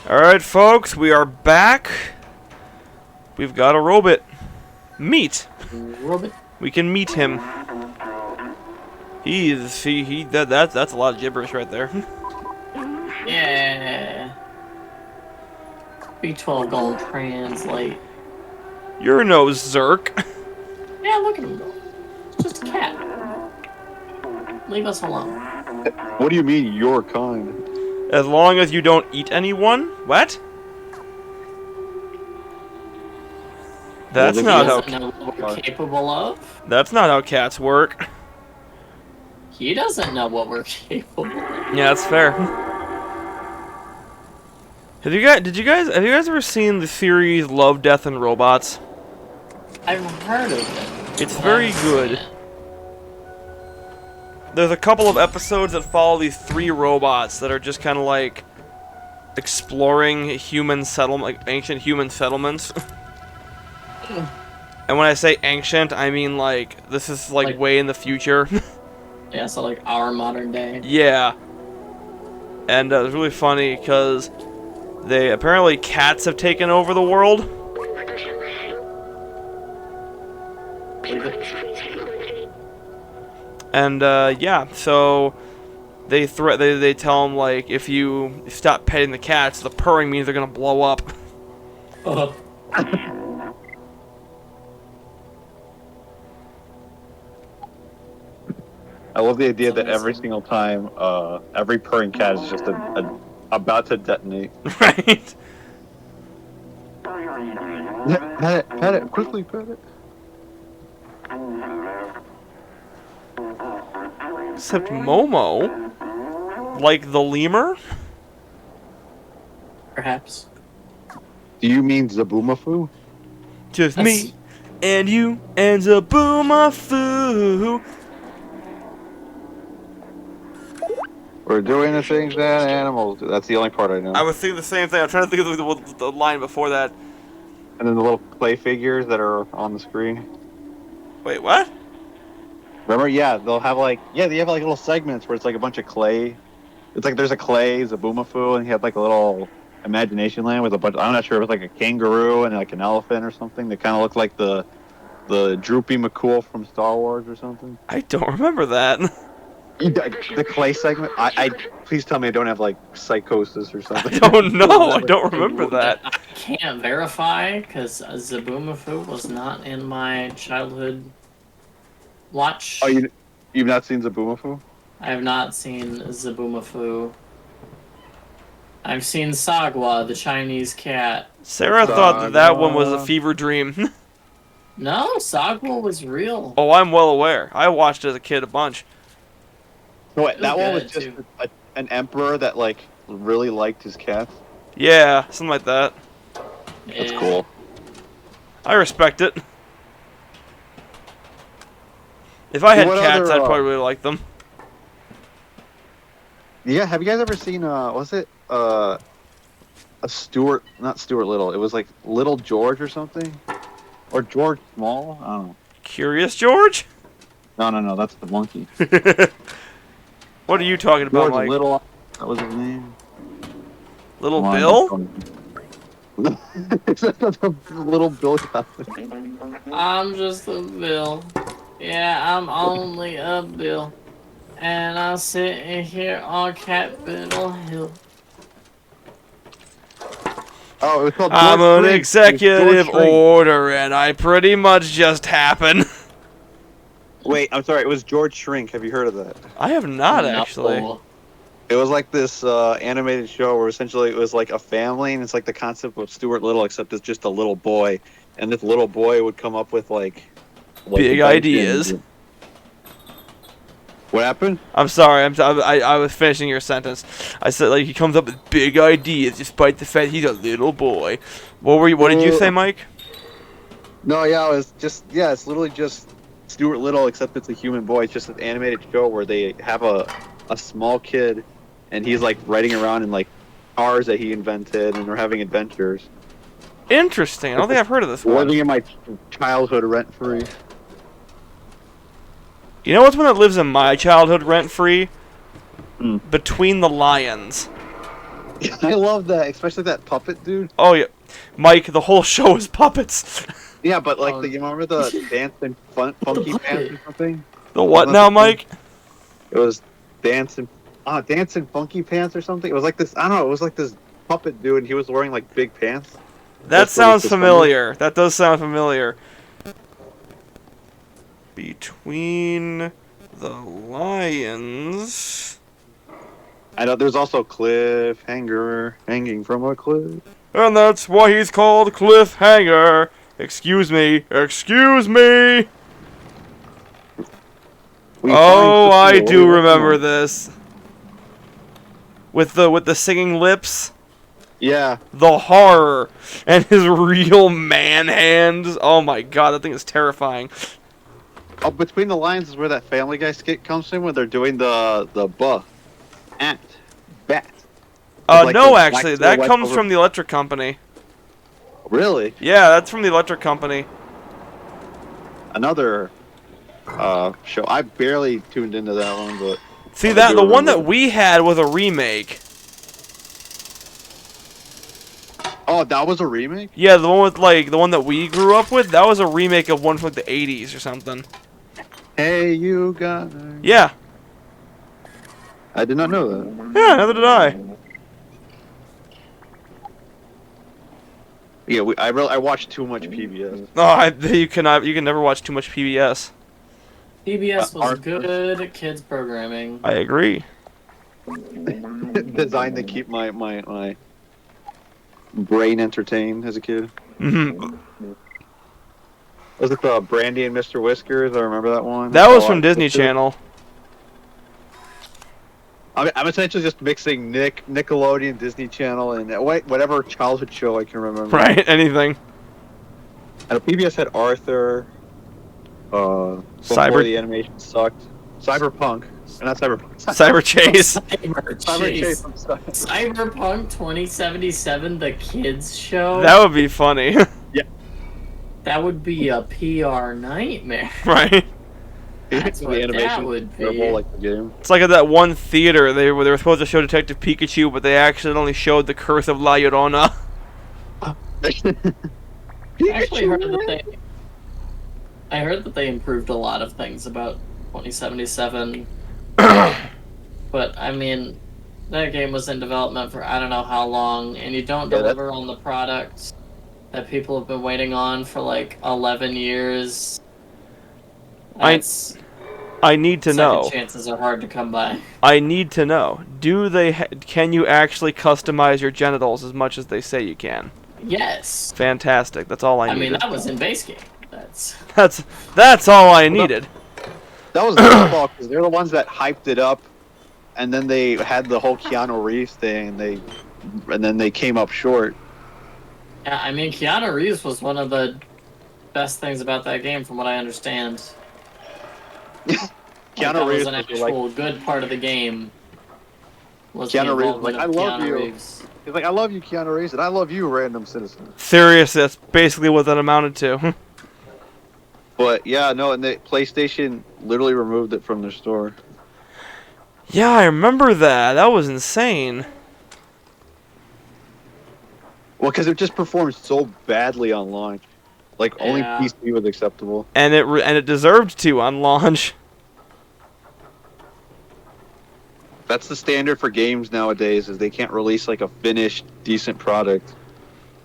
Alright, folks, we are back. We've got a robot. Meet. Robot. We can meet him. That's a lot of gibberish right there. Yeah. B12 gonna translate. You're no Zerk. Yeah, look at him go. It's just a cat. Leave us alone. What do you mean, your kind? As long as you don't eat anyone? What? That's Well, not He how. doesn't know what we're capable of. That's not how cats work. He doesn't know what we're capable of. Yeah, that's fair. Have you guys ever seen the series Love, Death, and Robots? I've heard of it. It's but very I haven't good. seen it. There's a couple of episodes that follow these three robots that are just kind of like exploring human settlement, like ancient human settlements. And when I say ancient, I mean like this is like way in the future. Yeah, so like our modern day. Yeah. And it was really funny because they apparently cats have taken over the world. And yeah, so they tell him like if you stop petting the cats, the purring means they're gonna blow up. I love the idea that every single time, every purring cat is just about to detonate. Right? Pet it, quickly pet it. Except Momo, like the lemur. Perhaps. Do you mean Zaboomafoo? Just That's- me and you and Zaboomafoo. We're doing the things that animals do. That's the only part I know. I was thinking the same thing. I'm trying to think of the line before that. And then the little clay figures that are on the screen. Wait, what? Remember? Yeah, they'll have like, they have like little segments where it's like a bunch of clay. It's like there's a clay Zaboomafoo, and he had like a little imagination land with a bunch. I'm not sure if it was like a kangaroo and like an elephant or something. That kind of looked like the Droopy McCool from Star Wars or something. I don't remember that. The clay segment. I please tell me I don't have like psychosis or something. I don't know. I don't remember that. I can't verify because Zaboomafoo was not in my childhood watch. Oh, you've not seen Zaboomafoo? I have not seen Zaboomafoo. I've seen Sagwa, the Chinese cat. Sarah thought that one was a fever dream. No, Sagwa was real. Oh, I'm well aware. I watched it as a kid a bunch. No, wait, that one was good, just too. an emperor that like really liked his cats. Yeah, something like that. That's Yeah. cool. I respect it. If I had What cats, other, I'd probably really like them. Yeah, have you guys ever seen was it a Stuart, not Stuart Little, it was like Little George or something? Or George Small? I don't know. Curious George? No, that's the monkey. What are you talking about, George Mike? Little, that was his name. Little Come on, Bill? Little Bill got it. I'm just a bill. Yeah, I'm only a bill. And I'm sitting here on Capitol Hill. Oh, it was called I'm George an Shrink. executive George Shrink. order, and I pretty much just happen. Wait, I'm sorry, it was George Shrink. Have you heard of that? I have not, No. actually. It was like this animated show where essentially it was like a family, and it's like the concept of Stuart Little, except it's just a little boy, and this little boy would come up with like Big inventions. ideas. What happened? I'm sorry, I was finishing your sentence. I said, like, he comes up with big ideas despite the fact he's a little boy. What did you say, Mike? No, yeah, it's literally just Stuart Little, except it's a human boy. It's just an animated show where they have a small kid, and he's like riding around in like cars that he invented, and they're having adventures. Interesting. I don't think I've heard of this one. Living in my childhood rent free. You know what's one that lives in my childhood rent-free? Hmm. Between the Lions. I love that, especially that puppet dude. Oh yeah, Mike. The whole show is puppets. Yeah, but like, Oh. you remember the dancing funky pants puppet. or something? The what Wasn't now, that the thing? Mike? It was dancing funky pants or something. It was like this. I don't know. It was like this puppet dude, and he was wearing like big pants. That That's for, like, sounds the summer. familiar. That does sound familiar. Between the lions. I know. There's also cliffhanger hanging from a cliff. And that's why he's called Cliffhanger. Excuse me. Excuse me. We Oh, find I Cecile. do What are you remember working this. With the singing lips, on? Yeah. the horror, and his real man hands. Oh my god, that thing is terrifying. Oh, Between the Lines is where that Family Guy skit comes in, where they're doing the ant bat. Like No, the actually, wax that silhouette comes over- from the Electric Company. Really? Yeah, that's from the Electric Company. Another show. I barely tuned into that one, but See I that do the one remember that we had was a remake. Oh, that was a remake? Yeah, the one with like the one that we grew up with. That was a remake of one from like the '80s or something. Hey, you guys. Yeah, I did not know that. yeah, neither did I. Yeah, I watched too much PBS. Oh, you can never watch too much PBS. PBS was Arthur. good kids programming. I agree. Designed to keep my brain entertained as a kid. Hmm. Was it the Brandy and Mr. Whiskers? I remember that one. That was Oh, from I- Disney Channel. I'm essentially just mixing Nickelodeon, Disney Channel, and whatever childhood show I can remember. Right? Anything. And PBS had Arthur. Before Cyber- the animation sucked. Cyberpunk. Not Cyberpunk. Cyber Chase. Cyber Chase. I'm sorry. Cyberpunk 2077, the kids show. That would be funny, That would be a PR nightmare. right? That's The what animation that would was terrible, be. like the game. It's like at that one theater they were supposed to show Detective Pikachu, but they accidentally showed the Curse of La Llorona. I actually heard that they improved a lot of things about 2077. But I mean, that game was in development for I don't know how long, and you don't Yeah, deliver on the product that people have been waiting on for like 11 years. That's I need to know. second chances are hard to come by. I need to know. Can you actually customize your genitals as much as they say you can? Yes. Fantastic. That's all I I needed. mean, that was in base game. That's That's all I needed. That was their fault because they're the ones that hyped it up, and then they had the whole Keanu Reeves thing, and then they came up short. yeah. I mean, Keanu Reeves was one of the best things about that game, from what I understand. Keanu that Reeves was an was like, actual good part of the game. Was Keanu the Reeves was involvement like, of "I love Keanu you." Reeves. he's like, I love you, Keanu Reeves, and I love you, random citizen. Seriously, that's basically what that amounted to. But yeah, no, and the PlayStation literally removed it from their store. Yeah, I remember that. That was insane. Well, because it just performed so badly on launch. Like only Yeah. PC was acceptable. And it deserved to on launch. That's the standard for games nowadays. Is they can't release like a finished, decent product.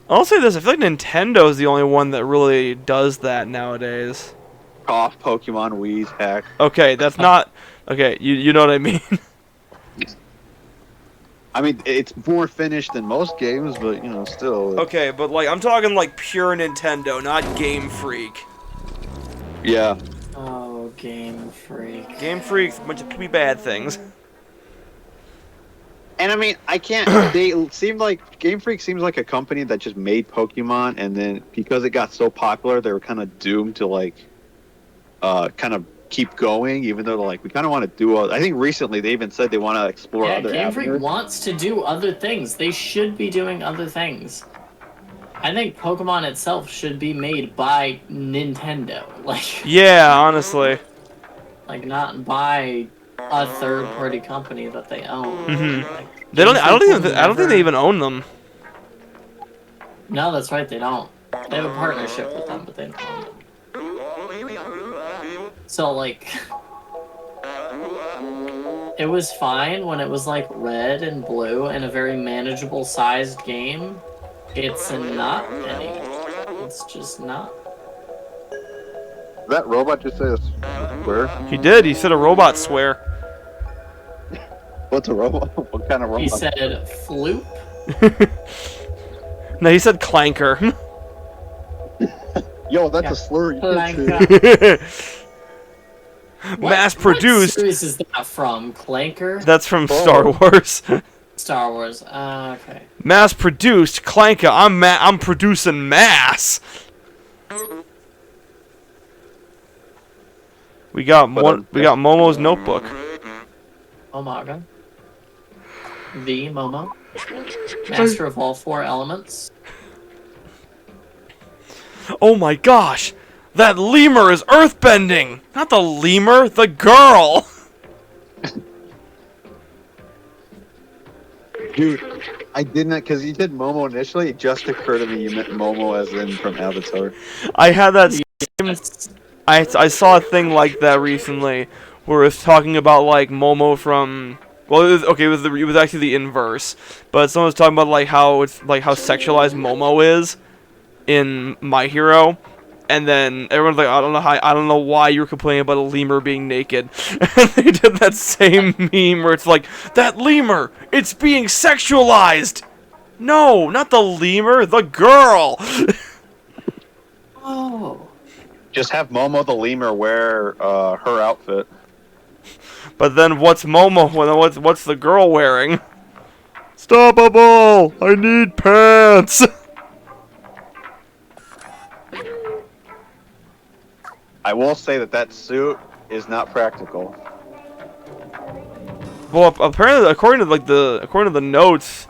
I'll say this, I feel like Nintendo's the only one that really does that nowadays. Cough, Pokemon, Wheeze, hack. Okay, that's not... Okay, you know what I mean. I mean, it's more finished than most games, but you know, still. Okay, but like, I'm talking like pure Nintendo, not Game Freak. Yeah. Oh, Game Freak. Game Freak's a bunch of pretty bad things. And I mean, I can't. They seem like Game Freak seems like a company that just made Pokemon, and then because it got so popular, they were kind of doomed to like, kind of keep going, even though they're like, we kind of want to do. I think recently they even said they want to explore Yeah, other Game Freak avenues. wants to do other things. They should be doing other things. I think Pokemon itself should be made by Nintendo. Like, Yeah, honestly. like not by a third-party company that they own. Mhm. Like, They don't. I don't people even. I don't think never- they even own them. No, that's right. They don't. They have a partnership with them, but they don't own them. So like, it was fine when it was like red and blue and a very manageable sized game. It's not anymore. It's just not. That robot just says swear. He did. He said a robot swear. What's a robot? What kind of robot? He said floop. No, he said clanker. Yo, that's Yeah. a slur. You can't say. Clanker. Mass What produced. series is that from? Clanker? That's from Star Wars. Star Wars. Okay. Mass produced clanker. I'm producing mass. We got We got Momo's notebook. Omaga. V. Momo. Master of all four elements. Oh my gosh! That lemur is earthbending! Not the lemur, the girl! Dude, I didn't, because you did Momo initially, it just occurred to me you meant Momo as in from Avatar. I had that same... I saw a thing like that recently, where it's talking about, like, Momo from... Well, it was actually the inverse. But someone was talking about, like, how it's, like, how sexualized Momo is in My Hero. And then everyone's like, I don't know why you were complaining about a lemur being naked. And they did that same meme where it's like, that lemur, it's being sexualized. No, not the lemur, the girl. Oh. Just have Momo the lemur wear her outfit. But then what's Momo? What's the girl wearing? Stoppable! I need pants. I will say that suit is not practical. Well, apparently, according to the notes,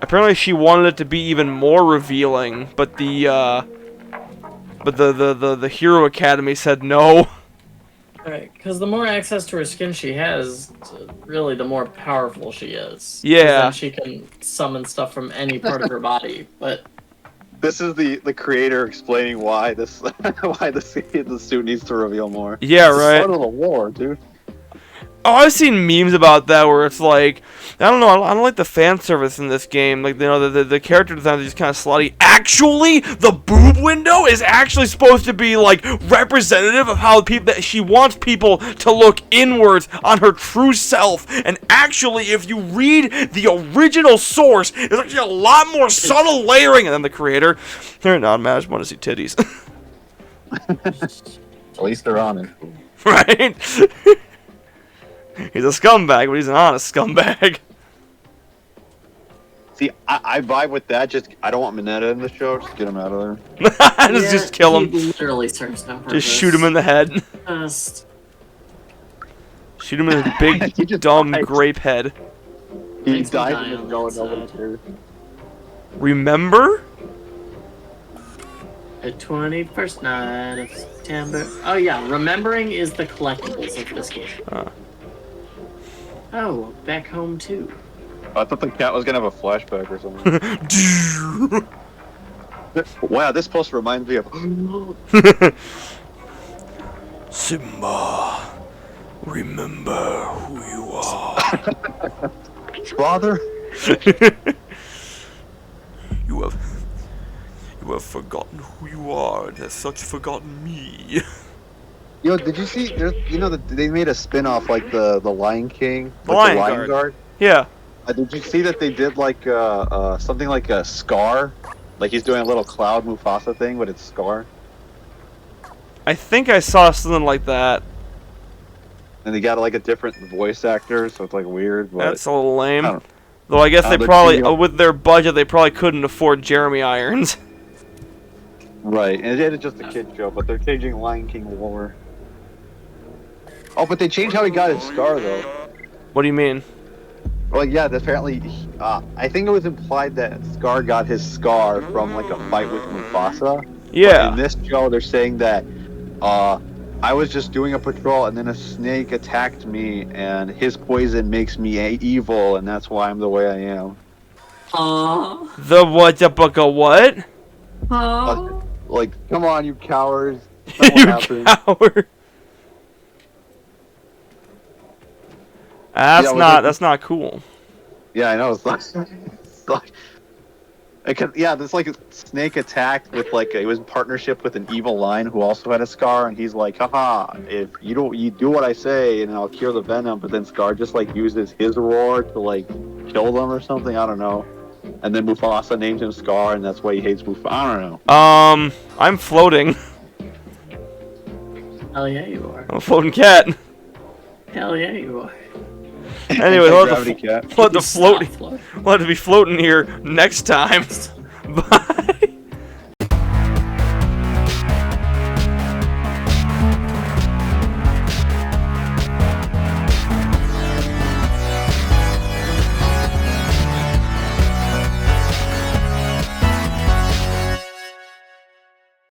apparently she wanted it to be even more revealing, but the Hero Academy said no. Right, because the more access to her skin she has, really, the more powerful she is. 'Cause Yeah. then she can summon stuff from any part of her body, but... This is the creator explaining why the suit needs to reveal more. Yeah, It's right. part of the war, dude. Oh, I've seen memes about that where it's like, I don't know, I don't like the fan service in this game. Like, you know, the character designs are just kind of slutty. Actually, the boob window is actually supposed to be, like, representative of how that she wants people to look inwards on her true self. And actually, if you read the original source, there's actually a lot more subtle layering. And then the creator, they're not mad, I just want to see titties. At least they're honest. Right? He's a scumbag, but he's an honest scumbag. See, I vibe with that. Just I don't want Mineta in the show. Just get him out of there. just kill him. He literally serves no purpose. Just shoot him in the head. Just... Shoot him in his He big, just dumb died. grape head. He Makes me died die and on is going that over side. here. Remember? The 21st night of September. Oh yeah, remembering is the collectibles of this game. Oh, back home too. I thought the cat was gonna have a flashback or something. Wow, this post reminds me of. Simba, remember who you are. Father. You have forgotten who you are and have such forgotten me. Yo, did you see? There's, they made a spin-off like the Lion King, The like Lion Guard. Guard. Yeah. Did you see that they did like something like a Scar? Like he's doing a little Cloud Mufasa thing, but it's Scar. I think I saw something like that. And they got like a different voice actor, so it's like weird. But That's a little I lame. don't- Though I guess they they're probably, changing up- with their budget, they probably couldn't afford Jeremy Irons. right, and it is just a kid show, but they're changing Lion King lore. Oh, but they changed how he got his scar though. What do you mean? Well, yeah, apparently, I think it was implied that Scar got his scar from like a fight with Mufasa. But Yeah. in this show, they're saying that I was just doing a patrol, and then a snake attacked me, and his poison makes me evil, and that's why I'm the way I am. The what? The book of what? Like, come on, you cowards. That's not what You happened. coward. That's not cool. Yeah, I know. This like a snake attacked with like it was in partnership with an evil lion who also had a scar, and he's like, haha, if you do what I say, and I'll cure the venom. But then Scar just like uses his roar to like kill them or something. I don't know. And then Mufasa named him Scar, and that's why he hates Mufasa. I don't know. I'm floating. Hell yeah, you are. I'm a floating cat. Hell yeah, you are. Anyway, we'll have Gravity cat. to Stop float. floating. We'll have to be floating here next time. Bye.